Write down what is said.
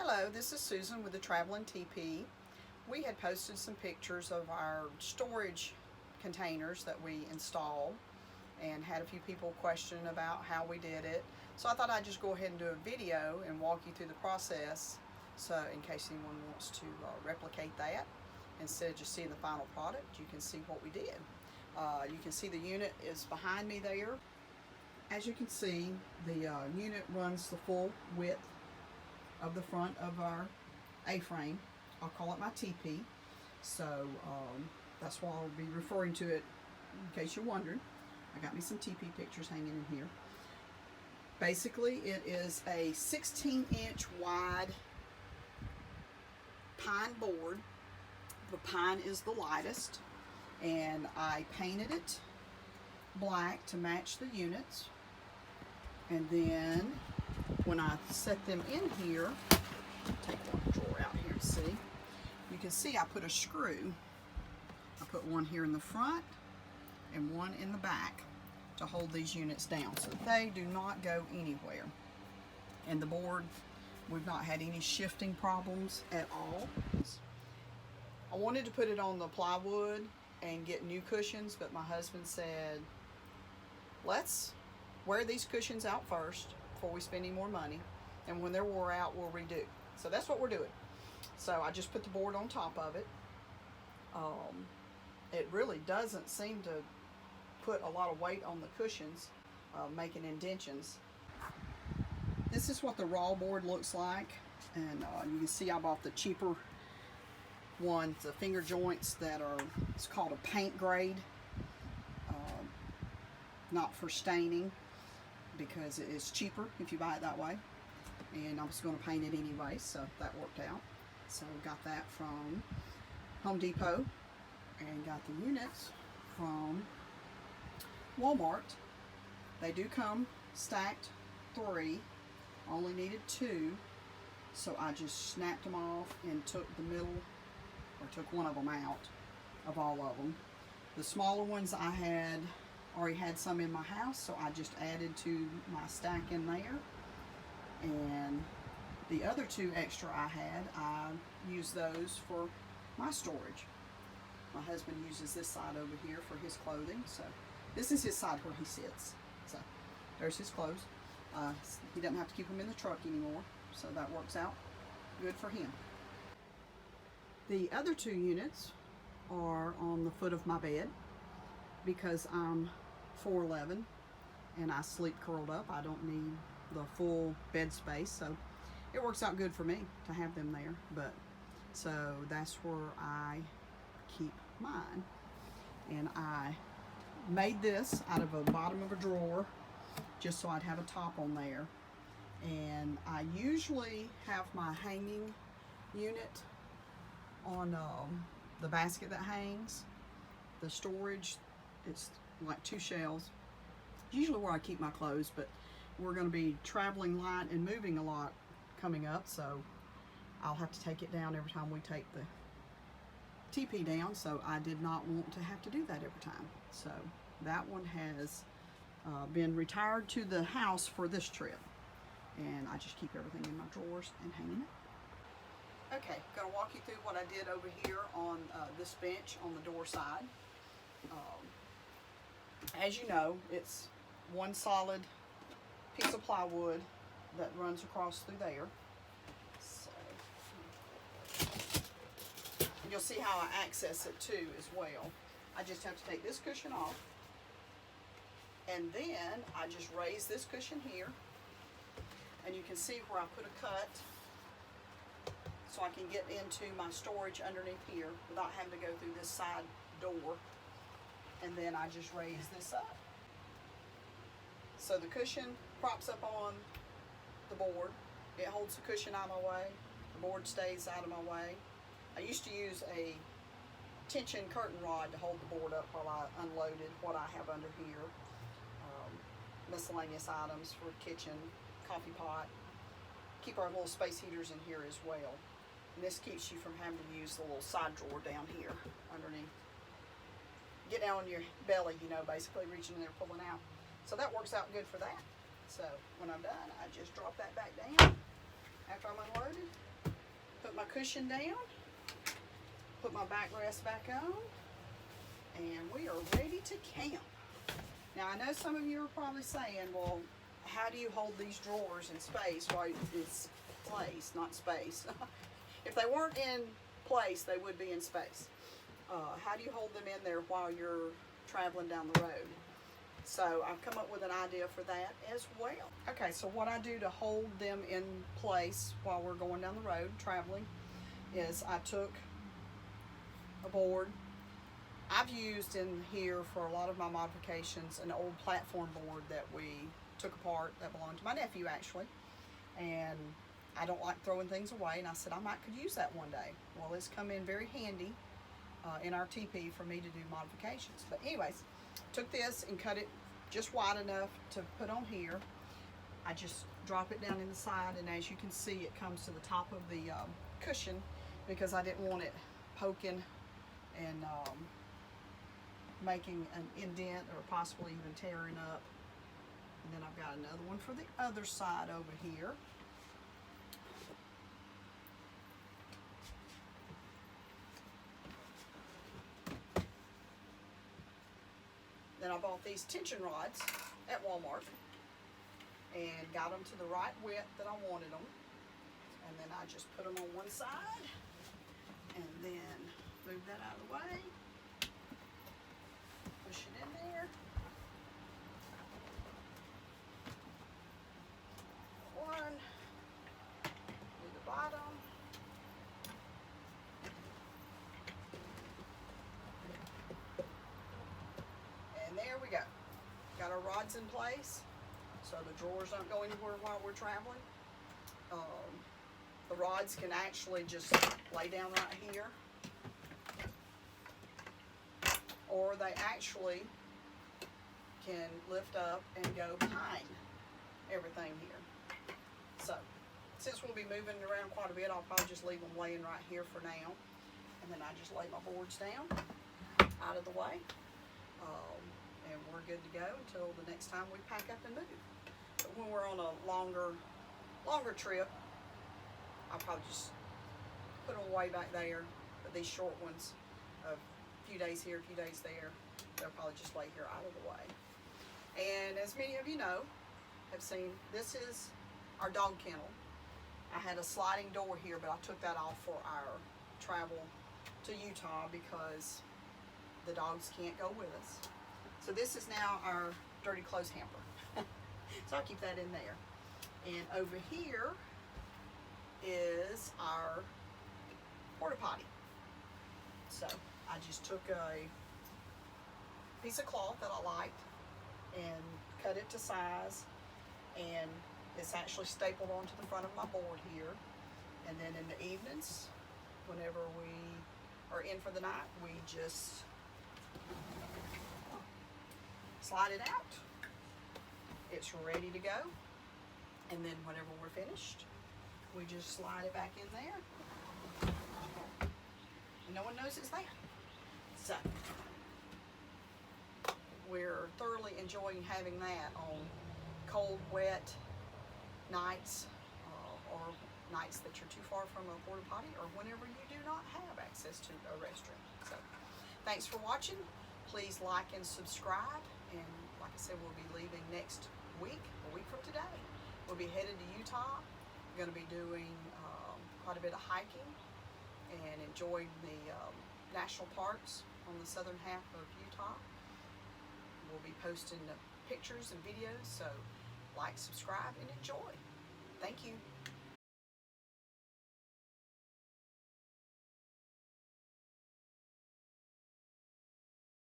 Hello, this is Susan with the Traveling TP. We had posted some pictures of our storage containers that we installed and had a few people question about how we did it. So I thought I'd just go ahead and do a video and walk you through the process, so in case anyone wants to replicate that. Instead of just seeing the final product, you can see what we did. You can see the unit is behind me there. As you can see, the unit runs the full width of the front of our A-frame. I'll call it my TP. So that's why I'll be referring to it in case you're wondering. I got me some TP pictures hanging in here. Basically, it is a 16-inch wide pine board. The pine is the lightest, and I painted it black to match the units. And then when I set them in here, take one drawer out here and see. You can see I put a screw. I put one here in the front and one in the back to hold these units down so they do not go anywhere. And the board, we've not had any shifting problems at all. I wanted to put it on the plywood and get new cushions, but my husband said, let's wear these cushions out first before we spend any more money, and when they're wore out, we'll redo. So that's what we're doing. So I just put the board on top of it. It really doesn't seem to put a lot of weight on the cushions, making indentions. This is what the raw board looks like, and you can see I bought the cheaper ones, the finger joints that are, it's called a paint grade, not for staining, because it is cheaper if you buy it that way, and I was going to paint it anyway, so that worked out. So got that from Home Depot and got the units from Walmart. They do come stacked 3, only needed 2, so I just snapped them off and took the middle, or took one of them out of all of them. The smaller ones I had already had some in my house, so I just added to my stack in there. And the other 2 extra I had, I used those for my storage. My husband uses this side over here for his clothing, so this is his side where he sits. So there's his clothes. He doesn't have to keep them in the truck anymore, so that works out good for him. The other 2 units are on the foot of my bed because I'm 4'11" and I sleep curled up. I don't need the full bed space, so it works out good for me to have them there. But so that's where I keep mine, and I made this out of the bottom of a drawer just so I'd have a top on there. And I usually have my hanging unit on the basket that hangs. The storage, it's like 2 shelves, usually where I keep my clothes, but we're going to be traveling light and moving a lot coming up, so I'll have to take it down every time we take the TP down, so I did not want to have to do that every time. So that one has been retired to the house for this trip, and I just keep everything in my drawers and hanging it. Okay, going to walk you through what I did over here on this bench on the door side. As you know, it's one solid piece of plywood that runs across through there. So, and you'll see how I access it too as well. I just have to take this cushion off, and then I just raise this cushion here, and you can see where I put a cut so I can get into my storage underneath here without having to go through this side door. And then I just raise this up. So the cushion props up on the board. It holds the cushion out of my way. The board stays out of my way. I used to use a tension curtain rod to hold the board up while I unloaded what I have under here. Miscellaneous items for kitchen, coffee pot. Keep our little space heaters in here as well. And this keeps you from having to use the little side drawer down here underneath. Get down on your belly, you know, basically reaching in there, pulling out. So that works out good for that. So when I'm done, I just drop that back down after I'm unloaded, Put my cushion down, put my backrest back on, and we are ready to camp. Now I know some of you are probably saying, well, how do you hold these drawers in space? Well, it's place, not space. If they weren't in place, they would be in space. How do you hold them in there while you're traveling down the road? So I've come up with an idea for that as well. Okay, so what I do to hold them in place while we're going down the road traveling is I took a board. I've used in here for a lot of my modifications an old platform board that we took apart that belonged to my nephew actually, and I don't like throwing things away, and I said I might could use that one day. Well, it's come in very handy in our TP for me to do modifications. But anyways, took this and cut it just wide enough to put on here. I just drop it down in the side, and as you can see, it comes to the top of the cushion because I didn't want it poking and making an indent or possibly even tearing up. And then I've got another one for the other side over here. Then I bought these tension rods at Walmart and got them to the right width that I wanted them. And then I just put them on one side and then move that out of the way. Push it in there. One. Do the bottom. And there we go. Got our rods in place so the drawers don't go anywhere while we're traveling. The rods can actually just lay down right here, or they actually can lift up and go behind everything here. So since we'll be moving around quite a bit, I'll probably just leave them laying right here for now, and then I just lay my boards down out of the way. And we're good to go until the next time we pack up and move. But when we're on a longer trip, I'll probably just put them away back there. But these short ones, a few days here, a few days there, they'll probably just lay here out of the way. And as many of you know, have seen, this is our dog kennel. I had a sliding door here, but I took that off for our travel to Utah because the dogs can't go with us. So this is now our dirty clothes hamper. So I'll keep that in there. And over here is our porta potty. So I just took a piece of cloth that I liked and cut it to size, and it's actually stapled onto the front of my board here. And then in the evenings, whenever we are in for the night, we just slide it out. It's ready to go. And then whenever we're finished, we just slide it back in there. And no one knows it's there. So we're thoroughly enjoying having that on cold, wet nights, or nights that you're too far from a porta potty, or whenever you do not have access to a restroom. So thanks for watching. Please like and subscribe. And like I said, we'll be leaving next week, a week from today. We'll be headed to Utah. We're going to be doing quite a bit of hiking and enjoying the national parks on the southern half of Utah. We'll be posting pictures and videos, so like, subscribe, and enjoy. Thank you.